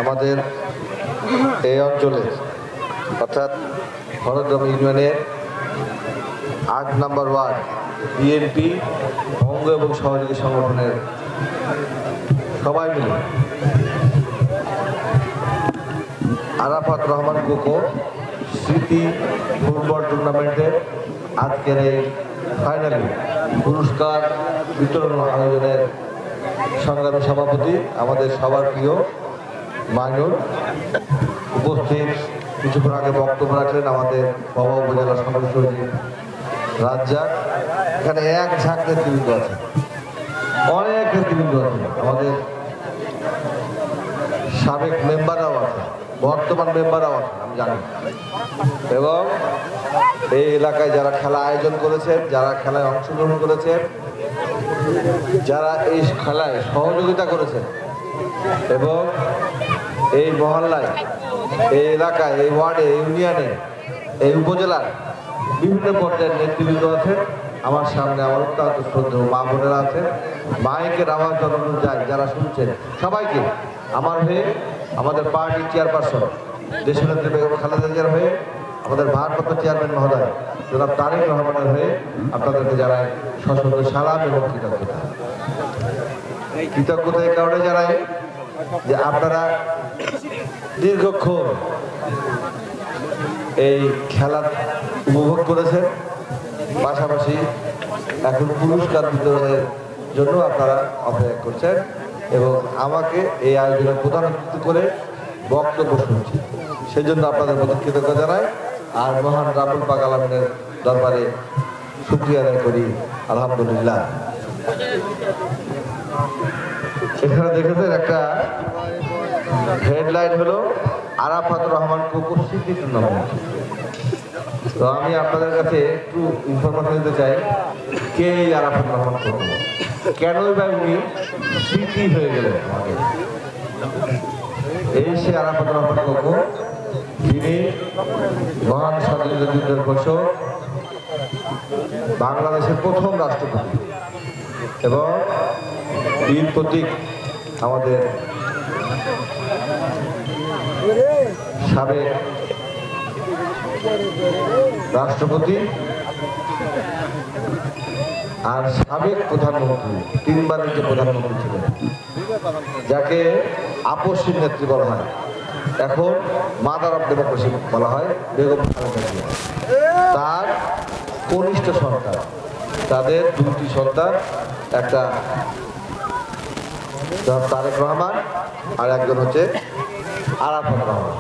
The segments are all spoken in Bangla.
আমাদের এই অঞ্চলে অর্থাৎ ভরতগ্রাম ইউনিয়নের ৮ নম্বর ওয়ার্ড বিএনপি অঙ্গ এবং সহযোগী সংগঠনের সবাই মিলে আরাফাত রহমান কোকো স্মৃতি ফুটবল টুর্নামেন্টের আজকের এই ফাইনালে পুরস্কার বিতরণ আয়োজনের সংগ্রামী সভাপতি আমাদের সবার প্রিয় মাইনুর উপস্থিত কিছুক্ষণ আগে বক্তব্য রাখলেন আমাদের বাবা উপজেলা সদস্য রাজ্জাক। এখানে এক ঝাঁক নেতৃবৃন্দ আছে, অনেক নেতৃবৃন্দ আছে, আমাদের সাবেক মেম্বাররাও আছে, বর্তমান মেম্বাররাও আছে আমি জানি। এবং এই এলাকায় যারা খেলা আয়োজন করেছেন, যারা খেলায় অংশগ্রহণ করেছেন, যারা এই খেলায় সহযোগিতা করেছেন এবং এই মহল্লায়, এই এলাকায়, এই ওয়ার্ডে, এই ইউনিয়নে, এই উপজেলার বিভিন্ন পর্যায়ের নেতৃবৃন্দ আছেন। আমার সামনে আমার অত্যন্ত শ্রদ্ধেয় মা বোনেরা আছেন। মাইকের আওয়াজ যতদূর যায় যারা শুনছেন সবাইকে আমার হয়ে, আমাদের পার্টির চেয়ারপারসন দেশনেত্রী বেগম খালেদা জিয়ার হয়ে, আমাদের ভারপ্রাপ্ত চেয়ারম্যান মহোদয় জনাব তারেক রহমানের হয়ে আপনাদেরকে জানাই সশস্ত্র সালাম এবং কৃতজ্ঞতা। কৃতজ্ঞতা এই কারণে জানাই যে আপনারা দীর্ঘক্ষণ এই খেলা উপভোগ করেছেন, পাশাপাশি এখন পুরস্কার বিতরণের জন্য আপনারা অপেক্ষা করছেন এবং আমাকে এই আয়োজনের প্রধান অতিথি করে বক্তব্য শুনছি, সেই জন্য আপনাদের প্রতি কৃতজ্ঞতা জানাই। আর মহান রাবুল পাক আলামিনের দরবারে শুকরিয়া আদায় করি, আলহামদুলিল্লাহ। এখানে দেখেছেন একটা হেডলাইন হলো আরাফাত রহমান কোকো স্মৃতি টুর্নামেন্ট। তো আমি আপনাদের কাছে একটু ইনফরমেশন দিতে চাই, কে এই আরাফাত রহমান কোকো, কেনই বা উনি স্মৃতি হয়ে গেলেন আমাদের। এই সে আরাফাত রহমান কোকো, যিনি মহান স্বাধীনতা যুদ্ধের ঘোষক, বাংলাদেশের প্রথম রাষ্ট্রপতি এবং বীর প্রতীক আমাদের সাবেক রাষ্ট্রপতি আর সাবেক প্রধানমন্ত্রী, তিনবারের যে প্রধানমন্ত্রী ছিলেন, যাকে আপসীর নেত্রী বলা হয়, এখন মাদার অফ ডেমোক্রেসি বলা হয়, বেগম খালেদা জিয়া। তার কনিষ্ঠ সন্তান, তাদের দুটি সন্তান, একটা তারেক রহমান আর একজন হচ্ছে আরাফাত রহমান।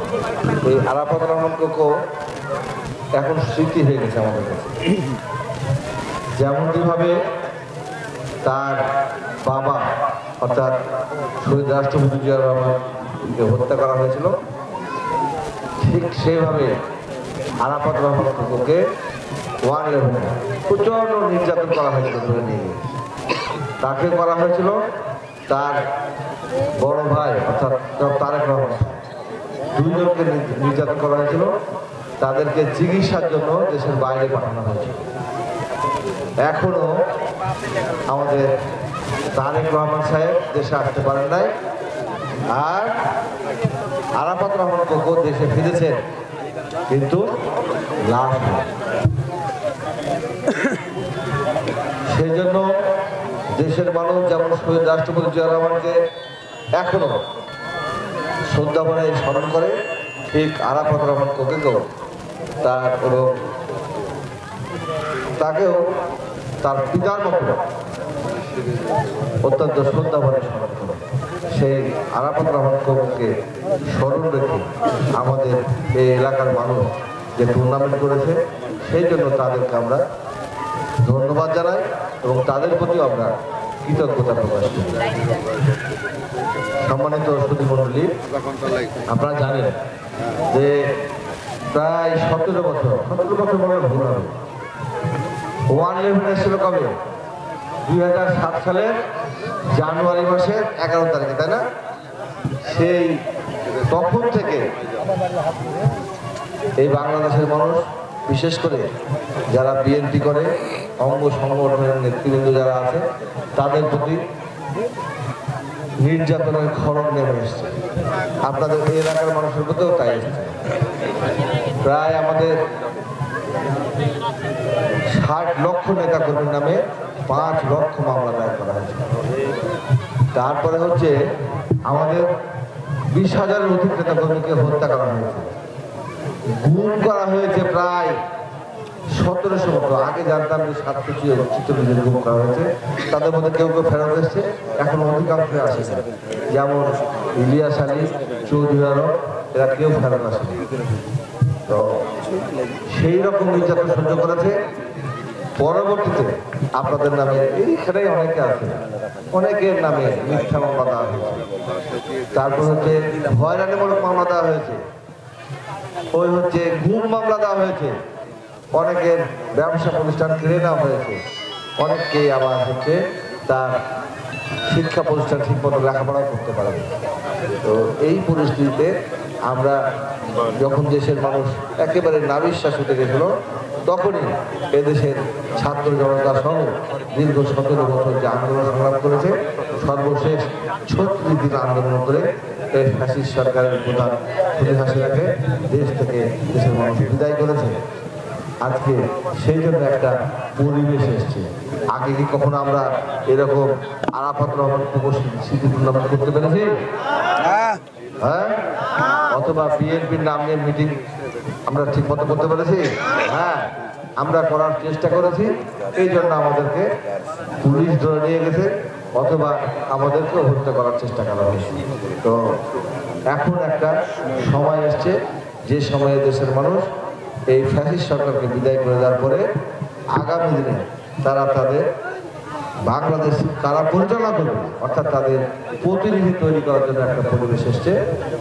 এই আরাফাত রহমান কোকো এখন স্মৃতি হয়ে গেছে আমাদের কাছে। যেমনটিভাবে তার বাবা অর্থাৎ শহীদ রাষ্ট্রপতি জিয়া রহমানকে হত্যা করা হয়েছিল, ঠিক সেভাবে আরাফাত রহমান কোকোকে 111 প্রচণ্ড নির্যাতন করা হয়েছিল, ধরে নিয়ে গিয়ে তাকে করা হয়েছিল। তার বড় ভাই অর্থাৎ তারেক রহমান, দুইজনকে নির্যাতন করা হয়েছিল, তাদেরকে চিকিৎসার জন্য দেশের বাইরে পাঠানো হয়েছিল। এখনো আমাদের তারেক রহমান সাহেব দেশে আসতে পারেন নাই, আর আরাফাত রহমান কোকো দেশে ফিরেছেন, কিন্তু লাশ নেই। সেই জন্য দেশের মানুষ যেমন শহীদ রাষ্ট্রপতি জিয়া রহমানকে এখনো শ্রদ্ধা ভরে স্মরণ করে, ঠিক আরাফাত রহমান কোকোকেও তার এবং তাকেও তার পিতার মতো অত্যন্ত শ্রদ্ধা ভরে স্মরণ করে। সেই আরাফাত রহমান কোকোকে স্মরণ রেখে আমাদের এই এলাকার মানুষ যে টুর্নামেন্ট করেছে, সেই জন্য তাদেরকে আমরা ধন্যবাদ জানাই এবং তাদের প্রতিও আমরা কৃতজ্ঞতা প্রকাশ করি। সম্মানিত সুধীমণ্ডলী, আপনারা জানেন যে প্রায় 17 বছর মনে ভুল হবে, 111 এসেছিল কবে? 2007 সালের জানুয়ারি মাসের 11 তারিখে, তাই না? সেই তখন থেকে এই বাংলাদেশের মানুষ, বিশেষ করে যারা বিএনপি করে, অঙ্গ সংগঠনের নেতৃবৃন্দ যারা আছে, তাদের প্রতি নির্যাতনের খড়গ নেমে এসছে। আপনাদের এই এলাকার মানুষের প্রতিও তাই এসেছে। প্রায় আমাদের 60 লক্ষ নেতাকর্মীর নামে 5 লক্ষ মামলা দায়ের করা হয়েছে। তারপরে হচ্ছে আমাদের 20,000-এর অধিক নেতাকর্মীকে হত্যা করা হয়েছে, গুম করা হয়েছে প্রায় 1700 মতো। আগে জানতাম যে 746 গুম করা হয়েছে, তাদের মধ্যে কেউ কেউ ফেরত এসছে, এখন অধিকাংশ আসেছে। যেমন ইলিয়াস আলী, চৌধুরী আলম, এরা কেউ ফেরত আসেনি। তো সেই রকম নির্যাতন সহ্য করেছে। পরবর্তীতে আপনাদের নামে এইখানেই অনেকে আছে, অনেকের নামে মিথ্যা মামলা দেওয়া হয়েছে। তারপর হচ্ছে হয়রানিমূলক মামলা দেওয়া হয়েছে, ওই হচ্ছে গুম মামলা দেওয়া হয়েছে, অনেকের ব্যবসা প্রতিষ্ঠান কেড়ে নেওয়া হয়েছে, অনেককে আবার হচ্ছে তার শিক্ষা প্রতিষ্ঠান ঠিকমতো লেখাপড়া করতে পারে। তো এই পরিস্থিতিতে আমরা যখন দেশের মানুষ একেবারে নাবিশ্বাস হতে গেছিল, তখনই এদেশের ছাত্র জনতা সহ দীর্ঘ 17 বছর যে আন্দোলন সংগ্রাম করেছে, সর্বশেষ 36 দিন আন্দোলন করে এই ফ্যাসিস্ট সরকারের প্রধান খুনি হাসিনাকে দেশ থেকে দেশের মানুষ বিদায় করেছে। আজকে সেই জন্য একটা পরিবেশ এসছে। আগে কি কখনো আমরা এরকম আরাফাত রহমান স্মৃতি টুর্নামেন্ট করতে পেরেছি? হ্যাঁ, অথবা বিএনপির নাম নিয়ে মিটিং আমরা ঠিক মতো করতে পেরেছি? হ্যাঁ, আমরা করার চেষ্টা করেছি, এই জন্য আমাদেরকে পুলিশ ধরে নিয়ে গেছে, অথবা আমাদেরকেও হত্যা করার চেষ্টা করা হয়েছে। তো এখন একটা সময় এসছে, যে সময়ে দেশের মানুষ এই ফ্যাসিস্ট সরকারকে বিদায় করে দেওয়ার পরে আগামী দিনে তারা তাদের বাংলাদেশ কারা পরিচালনা করবে, অর্থাৎ তাদের প্রতিনিধি তৈরি করার জন্য একটা পরিবেশ এসছে।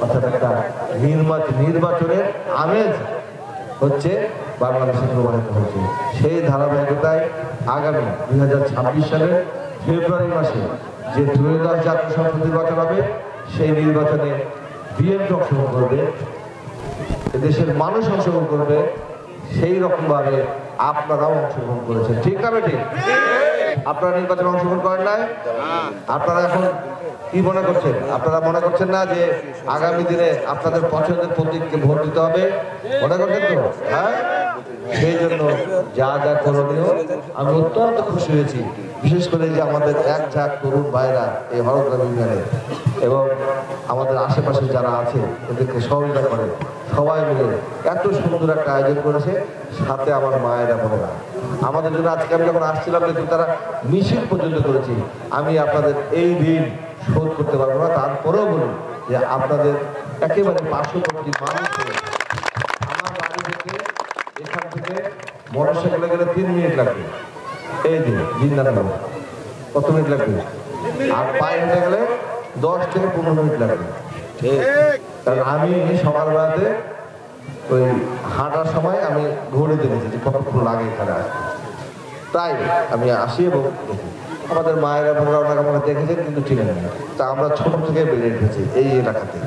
অর্থাৎ একটা নির্বাচনের আমেজ হচ্ছে বাংলাদেশে প্রবাহিত হচ্ছে। সেই ধারাবাহিকতায় আগামী 2026 সালের ফেব্রুয়ারি মাসে যে ত্রয়োদশ জাতীয় সংসদ নির্বাচন হবে, সেই নির্বাচনে বিএনপি অংশগ্রহণ করবে, দেশের মানুষ অংশগ্রহণ করবে, সেই রকমভাবে আপনারাও অংশগ্রহণ করেছেন। ঠিক না বেটি? আপনারা নির্বাচনে অংশগ্রহণ করেন নাই? আপনারা এখন কি মনে করছেন? আপনারা মনে করছেন না যে আগামী দিনে আপনাদের পছন্দের প্রতীককে ভোট দিতে হবে? মনে করছেন তো? হ্যাঁ, সেই জন্য যা যা করণীয়, আমি অত্যন্ত খুশি হয়েছি, বিশেষ করে যে আমাদের এক ঝাঁক তরুণ ভাইরা এই হরগ্রাম ইউনিয়নে এবং আমাদের আশেপাশে যারা আছে এদেরকে সহযোগিতা করে সবাই মিলে এত সুন্দর একটা আয়োজন করেছে। সাথে আমার মায়েরা বোনেরা আমাদের জন্য আজকে আমি যখন আসছিলাম দেখুন তারা মিছিল পর্যন্ত করেছি। আমি আপনাদের এই ঋণ শোধ করতে পারবো না, তারপরেও বলুন যে আপনাদের একেবারে পার্শ্ববর্তী মানুষ, আমার বাড়ি থেকে এখান থেকে মোটরসাইকেলে গেলে 3 মিনিট লাগবে, এই দিন জিন্দাবাদ কত মিনিট লাগবে, আর পায়ে হেঁটে গেলে 10 থেকে 15 মিনিট লাগবে। কারণ আমি সকালবেলাতে ওই হাঁটার সময় আমি ঘুরে দেখেছি যে কতক্ষণ লাগে এখানে আসতে, তাই আমি আসি এবং দেখি। আমাদের মায়েরা বোনরা ওনাকে আমরা দেখেছেন কিন্তু চিনেন না। তা আমরা ছোট থেকে বেড়ে উঠেছি এই এলাকাতে,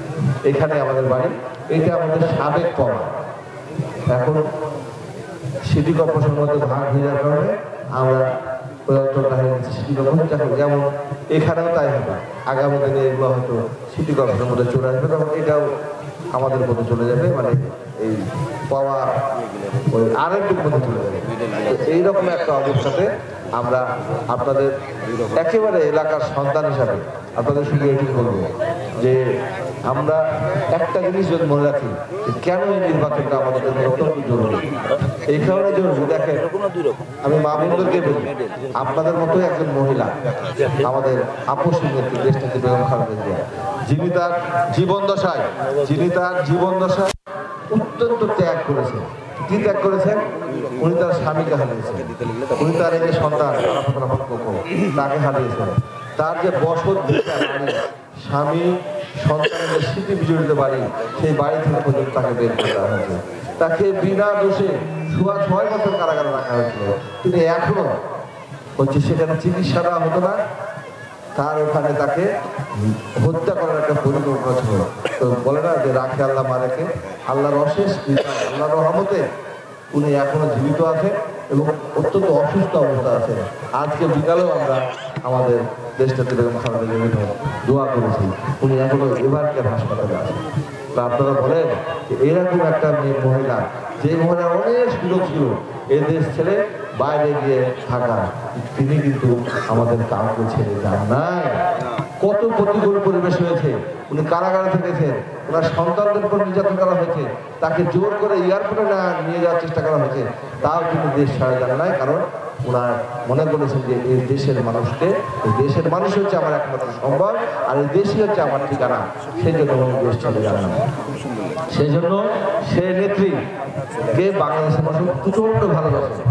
এখানে আমাদের বাড়ি, এটা আমাদের সাবেক পাওয়া। এখন সিটি কর্পোরেশনের মধ্যে ভাগ হয়ে যাওয়ার কারণে আমরা ওই অঞ্চলটা হয়ে গেছে সিটি কর্পোরেশন। যেমন এখানেও তাই হবে, আগামী দিনে এগুলো হয়তো সিটি কর্পোরেশনের মধ্যে চলে আসবে, তখন এটাও আমাদের মধ্যে চলে যাবে, মানে এই পাওয়া ওই আরেকটির মধ্যে চলে যাবে। এইরকম একটা অবস্থাতে আমরা আপনাদের একেবারে এলাকার সন্তান হিসাবে আপনাদের সঙ্গে এটি বলবো যে আমরা একটা জিনিস যদি মনে রাখি যে কেন এই নির্বাচনটা আমাদের জন্য অত্যন্ত জরুরি। এই কারণে জরুরি, দেখেন আমি মা বোনদেরকে বলি, আপনাদের মতোই একজন মহিলা আমাদের আপসী নেত্রী দেশটাকে বেগম খালেদা জিয়া, যিনি তার জীবন দশায় অত্যন্ত ত্যাগ করেছেন। কি ত্যাগ করেছেন? উনি তার স্বামীকে হারিয়েছেন, উনি তার এই যে সন্তান তাকে হারিয়েছেন। তার যে বসত স্বামী সন্তানের স্মৃতি বিজড়িত বাড়ি, সেই বাড়ি থেকে পর্যন্ত তাকে বের করে দেওয়া হয়েছে। তাকে বিনা দোষে 6 বছর কারাগারে রাখা হয়েছিল। কিন্তু এখনো হচ্ছে সেখানে চিকিৎসা দেওয়া হতো না, তার ওখানে তাকে হত্যা করার একটা পরিকল্পনা ছিল। তো বলে না যে রাখে আল্লাহ মারেকে, আল্লাহর অশেষ আল্লাহর রহমতে উনি এখনো জীবিত আছেন এবং অত্যন্ত অসুস্থ অবস্থা আছে। আজকে বিকালেও আমরা আমাদের দেশটাতে দোয়া করেছি, উনি এখনো এবারকার হাসপাতালে আছেন। তো আপনারা বলেন যে এরকম একটা মহিলা, যে মহিলার অনেক সুযোগ ছিল এই দেশ ছেড়ে বাইরে গিয়ে থাকা, তিনি কিন্তু আমাদের কাউকে ছেড়ে যান নাই। কত প্রতিকূল পরিবেশ হয়েছে, উনি কারাগারে থেকেছেন, ওনার সন্তানদের উপর নির্যাতন করা হয়েছে, তাকে জোর করে এয়ারপোর্টে নিয়ে যাওয়ার চেষ্টা করা হয়েছে, তাও কিন্তু দেশ ছাড়া যান নাই। কারণ ওনার মনে করেছেন যে এই দেশের মানুষকে, এই দেশের মানুষ হচ্ছে আমার একমাত্র সম্ভব, আর এই দেশই হচ্ছে আমার ঠিকানা, সেই জন্য উনি দেশ ছেড়ে যান না। সেই জন্য সে নেত্রীকে বাংলাদেশের মানুষ প্রচন্ড ভালোবাসে।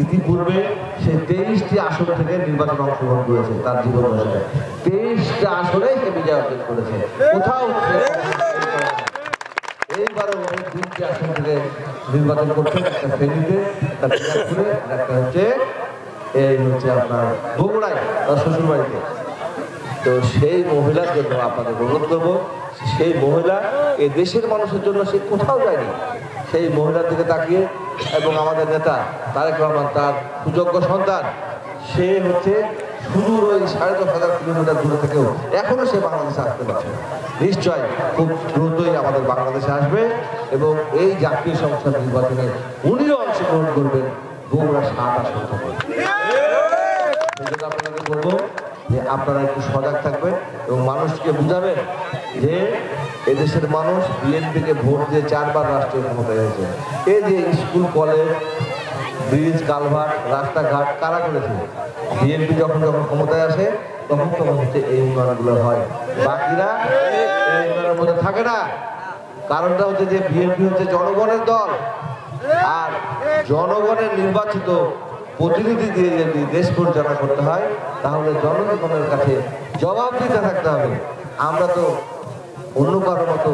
ইতিপূর্বে সে 23টি আসন থেকে নির্বাচনে অংশগ্রহণ করেছে তার জীবন দশায়। 23টা আসনে সে বিজয় অর্জন করেছে। কোথাও এইবারও উনি 2টি আসন থেকে নির্বাচন করছেন, একটা ফেনীতে, একটা দিনাজপুরে, আর একটা হচ্ছে আপনার বগুড়ায়, তার শ্বশুরবাড়িতে। তো সেই মহিলার জন্য আপনাদের অনুরোধ করবো, সেই মহিলা এই দেশের মানুষের জন্য সে কোথাও যায়নি। সেই মহিলার দিকে তাকিয়ে, এবং আমাদের নেতা তারেক রহমান তার সুযোগ্য সন্তান, সে হচ্ছে সুদূর ওই 10,500 কিলোমিটার দূরে থেকেও এখনো সে বাংলাদেশে আসতে পারছে। নিশ্চয় খুব দ্রুতই আমাদের বাংলাদেশে আসবে এবং এই জাতীয় সংসদ নির্বাচনে উনিও অংশগ্রহণ করবেন বগুড়া 7 আসন থেকে। আপনাদের বলবো যে আপনারা একটু সজাগ থাকবেন এবং মানুষকে বুঝাবেন যে এদেশের মানুষ বিএনপিকে ভোট দিয়ে 4 বার রাষ্ট্রীয় ক্ষমতায় হয়েছে। এই যে স্কুল, কলেজ, ব্রিজ, কালভার্ট, রাস্তাঘাট কারা করেছে? বিএনপি যখন ক্ষমতায় আসে তখন হচ্ছে এই উন্নয়নগুলো হয়, বাকিরা এই উন্নয়নের মধ্যে থাকে না। কারণটা হচ্ছে যে বিএনপি হচ্ছে জনগণের দল, আর জনগণের নির্বাচিত প্রতিনিধি দিয়ে যদি দেশ পরিচালনা করতে হয় তাহলে জনগণের কাছে জবাব দিতে থাকতে হবে। আমরা তো অন্য কারোর মতো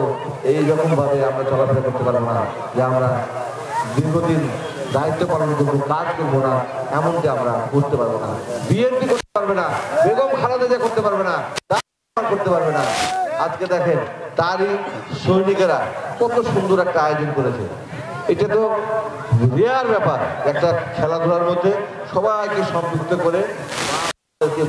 এইরকম ভাবে আমরা চলাফেরা করতে পারবো না যে আমরা দীর্ঘদিন দায়িত্ব পালন করবো, কাজ করবো না, এমনকি আমরা করতে পারবো না। বিএনপি করতে পারবে না, বেগম খালেদা জিয়া করতে পারবে না, করতে পারবে না। আজকে দেখেন তারই সৈনিকেরা কত সুন্দর একটা আয়োজন করেছে। এটা তো রেয়ার ব্যাপার, একটা খেলাধুলার মধ্যে সবাইকে সম্পৃক্ত করে,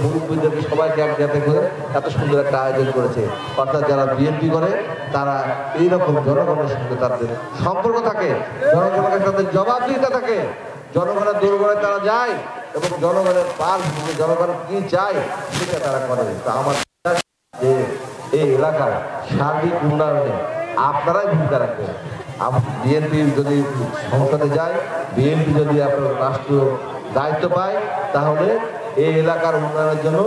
মুরব্বীদেরকে সবাইকে একসাথে করে এত সুন্দর একটা আয়োজন করেছে। অর্থাৎ যারা বিএনপি করে তারা এইরকম জনগণের সঙ্গে তাদের সম্পর্ক থাকে, জনগণের সাথে জবাবদিহিতা থাকে, জনগণের দুর্গণে তারা যায় এবং জনগণের পার জনগণ কি চায় সেটা তারা করে। তো আমার যে এই এলাকার সার্বিক উন্নয়নে আপনারাই ভূমিকা রাখবেন। বিএনপি যদি সংসদে যায়, বিএনপি যদি আপনার রাষ্ট্রীয় দায়িত্ব পায়, তাহলে এই এলাকার উন্নয়নের জন্য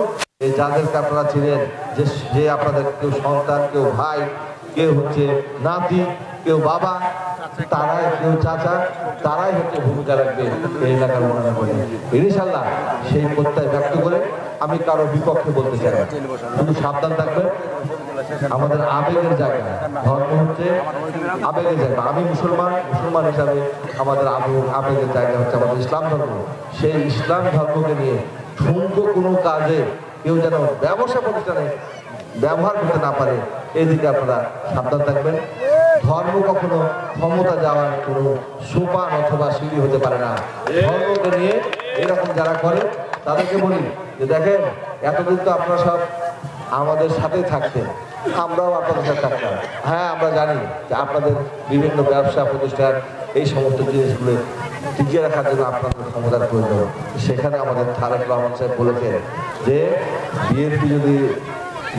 এই যাদেরকে আপনারা ছিলেন, যে আপনাদের কেউ সন্তান, কেউ ভাই, কেউ হচ্ছে নাতি, কেউ বাবা, তারাই, কেউ চাচা, তারাই হচ্ছে ভূমিকা রাখবে এই এলাকার উন্নয়ন করে। ইনশাআল্লাহ সেই প্রত্যয় ব্যক্ত করে আমি কারো বিপক্ষে বলতে চাই না, শুধু সাবধান থাকবেন। আমাদের আবেগের জায়গা, ধর্ম হচ্ছে আবেগের জায়গা। আমি মুসলমান হিসাবে আমাদের আবেগের জায়গা হচ্ছে আমাদের ইসলাম ধর্ম। সেই ইসলাম ধর্মকে নিয়ে ঠুনকো কোনো কাজে কেউ যেন ব্যবসা প্রতিষ্ঠানে ব্যবহার করতে না পারে, এদিকে আপনারা সাবধান থাকবেন। ধর্ম কখনো ক্ষমতা যাওয়ার কোনো সোপান অথবা সিঁড়ি হতে পারে না। ধর্মকে নিয়ে এরকম যারা করে তাদেরকে বলি যে দেখেন, এতদিন তো আপনারা সব আমাদের সাথেই থাকতেন, আমরাও আপনাদের সাথে থাকতাম। হ্যাঁ, আমরা জানি যে আপনাদের বিভিন্ন ব্যবসা প্রতিষ্ঠান এই সমস্ত জিনিসগুলো টিকিয়ে রাখার জন্য আপনাদের ক্ষমতার প্রয়োজন। সেখানে আমাদের তারেক রহমান সাহেব বলেছেন যে বিএনপি যদি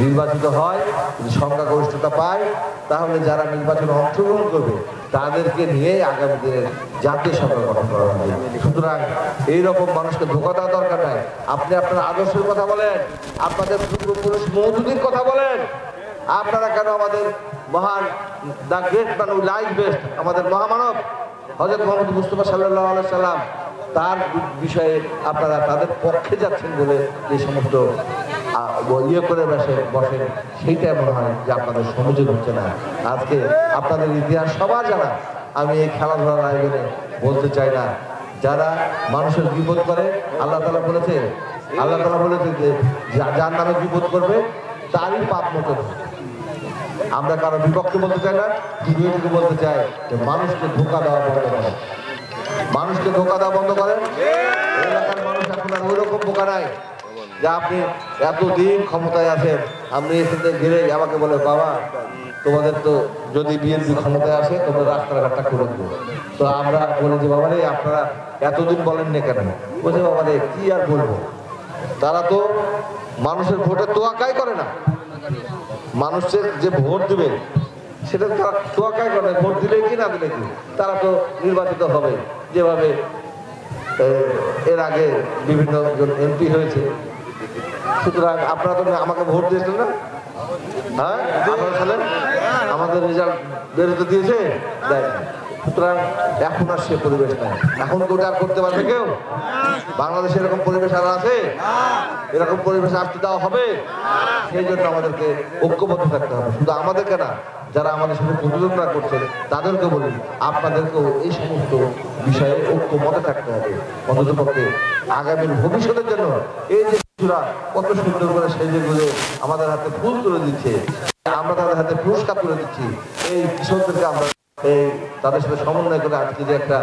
নির্বাচিত হয়, যদি সংখ্যাগরিষ্ঠতা পায়, তাহলে যারা নির্বাচনে অংশগ্রহণ করবে তাদেরকে নিয়েই আগামী দিনের জাতীয় সরকার গঠন করা হবে। সুতরাং এইরকম মানুষকে ধোঁকা দেওয়া দরকার নাই। আপনি আপনার আদর্শের কথা বলেন, আপনাদের পূর্বপুরুষ মওদুদির কথা বলেন। আপনারা কেন আমাদের মহান the great man who like best, আমাদের মহামানব হযরত মুহাম্মদ মুস্তাফা সাল্লাল্লাহু আলাইহি সাল্লাম, তার বিষয়ে আপনারা তাদের পক্ষে যাচ্ছেন বলে এই সমস্ত ইয়ে করে বসেন, সেইটা মনে হয় যে আপনাদের সমুযোগ হচ্ছে না। আজকে আপনাদের ইতিহাস সবার জানা, আমি এই খেলাধুলার আয়োজনে বলতে চাই না। যারা মানুষের বিপদ করে, আল্লাহ তাআলা বলেছে আল্লাহ তাআলা বলেছেন যে যার নামে বিপদ করবে তারই পাপ মোচন। আমরা কারো বিপক্ষে বলতে চাই না, শুধু এটুকু বলতে চাই যে মানুষকে ধোঁকা দেওয়া বন্ধ করেন, মানুষকে ধোঁকা দেওয়া বন্ধ করেন। এলাকার মানুষ এখন আর ওইরকম বোকা নাই যে আপনি এতদিন ক্ষমতায় আছেন, আপনি এসে ঘিরে আমাকে বলে বাবা তোমাদের তো যদি বিএনপি ক্ষমতায় আসে তোমরা রাস্তাঘাটটা করে দেবো। তো আমরা বলি যে বাবা রে আপনারা এতদিন বলেন না কেন? বলছে বাবা রে কি আর বলবো, তারা তো মানুষের ভোটের তোয়াক্কাই করে না। মানুষের যে ভোট দিবে সেটা তারা তোয়াক্কাই করে না, ভোট দিলে কি না দিলে কি, তারা তো নির্বাচিত হবে। যেভাবে এর আগে বিভিন্ন জন এমপি হয়েছে, সুতরাং আপনারা তো আমাকে ভোট দিয়েছিলেন না? হ্যাঁ আপনারা ছিলেন, আমাদের রেজাল্ট বেরোতে দিয়েছে। সুতরাং এখন আর সে পরিবেশ নাই, এখন তো আর করতে পারবে কেউ? বাংলাদেশে এরকম পরিবেশ আর আছে? এরকম পরিবেশ আসতে দেওয়া হবে? সেই জন্য আমাদেরকে ঐক্যবদ্ধ থাকতে হবে। শুধু আমাদেরকে না, যারা আমাদের সাথে প্রতিযোগিতা করছেন তাদেরকে বলি আপনাদেরকেও এই সমস্ত বিষয়ে ঐক্যমতে থাকতে হবে। অন্ততপক্ষে আগামীর ভবিষ্যতের জন্য এই যে শিশুরা কত সুন্দর করে সেজে গুলে আমাদের হাতে ফুল তুলে দিচ্ছে, আমরা তাদের হাতে পুরস্কার তুলে দিচ্ছি, এই কিশোরদেরকে আমরা এই তাদের সাথে সমন্বয় করে আজকে যে একটা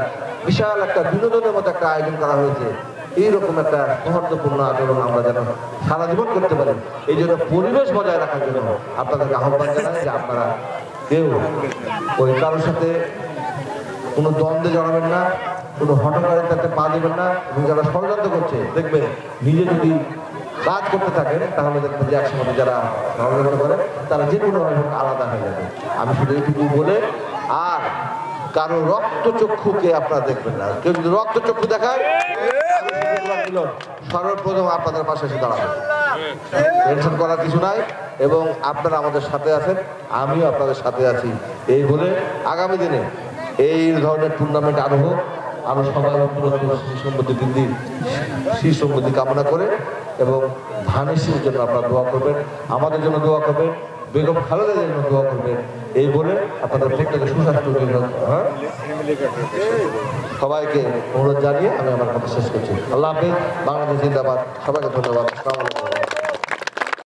বিশাল একটা বিনোদনের মতো একটা আয়োজন করা হয়েছে, এইরকম একটা সৌহার্দ্যপূর্ণ আচরণ আমরা যেন সারা জীবন করতে পারি। এই জন্য পরিবেশ বজায় রাখার জন্য আপনাদেরকে আহ্বান জানাই যে আপনারা কেউ ওই কারোর সাথে কোনো দ্বন্দ্বে জড়াবেন না, কোনো হঠকারিতাতে পা দেবেন না, এবং যারা ষড়যন্ত্র করছে দেখবেন নিজে যদি কাজ করতে থাকেন তাহলে দেখবেন যে একসময় যারা ষড়যন্ত্র করে তারা যে কোনো আলাদা হয়ে যাবে। আমি শুধু এইটুকু বলে, আর কারো রক্তচক্ষুকে আপনারা দেখবেন না। কেউ যদি রক্তচক্ষু দেখায় সর্বপ্রথম আপনাদের পাশে এসে দাঁড়াবেন, টেনশন করার কিছু নাই। এবং আপনারা আমাদের সাথে আছেন, আমিও আপনাদের সাথে আছি। এই বলে আগামী দিনে এই ধরনের টুর্নামেন্ট আরো হোক, আরো সবাই সমৃদ্ধি বৃদ্ধি শীর্ষ সমৃদ্ধি কামনা করে এবং ধানের জন্য আপনারা দোয়া করবেন, আমাদের জন্য দোয়া করবেন, বেগম খালেদার জন্য দোয়া করবেন। এই বলে আপনাদের প্রত্যেকের সুস্বাস্থ্য সবাইকে অনুরোধ জানিয়ে আমি আমার কথা শেষ করছি। আল্লাহ হাফেজ, বাংলাদেশ জিন্দাবাদ, সবাইকে ধন্যবাদ।